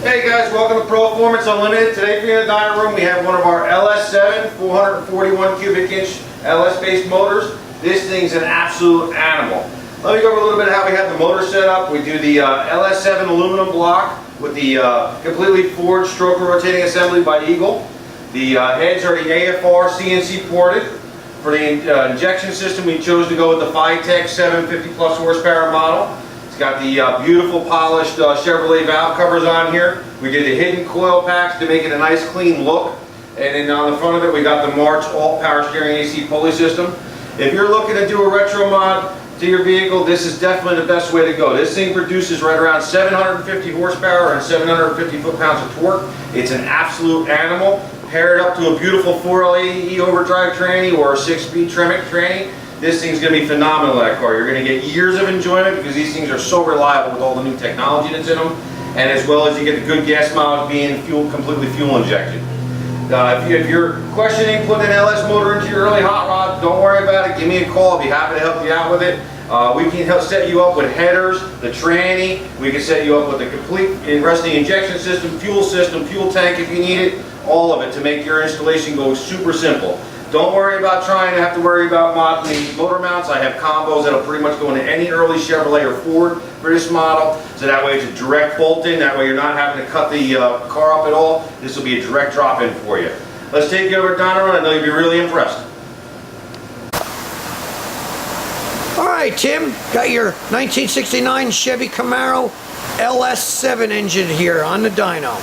Hey guys, welcome to Proformance Unlimited. Today for you in the dining room we have one of our LS7 441 cubic inch LS based motors. This thing's an absolute animal. Let me go over a little bit how we have the motor set up. We do the LS7 aluminum block with the completely forged stroker rotating assembly by Eagle. The heads are the AFR CNC ported. For the injection system we chose to go with the Phytech 750 plus horsepower model. It's got the beautiful polished Chevrolet valve covers on here. We did the hidden coil packs to make it a nice clean look. And then on the front of it we got the March alt power steering AC pulley system. If you're looking to do a retro mod to your vehicle, this is definitely the best way to go. This thing produces right around 750 horsepower and 750 foot-pounds of torque. It's an absolute animal. Pair it up to a beautiful 4L80E overdrive tranny or a 6-speed Tremec tranny. This thing's going to be phenomenal in that car. You're going to get years of enjoyment because these things are so reliable with all the new technology that's in them, and as well as you get the good gas mileage being completely fuel injected. If you're questioning putting an LS motor into your early hot rod, don't worry about it. Give me a call. I'll be happy to help you out with it. We can help set you up with headers, the tranny. We can set you up with the complete rusty injection system, fuel tank if you need it, all of it to make your installation go super simple. Don't worry about trying to have to worry about modding the motor mounts. I have combos that'll pretty much go into any early Chevrolet or Ford for this model. So that way it's a direct bolt in. That way you're not having to cut the car up at all. This will be a direct drop in for you. Let's take you over to Dino. I know you'll be really impressed. All right, Tim, got your 1969 Chevy Camaro LS7 engine here on the dyno.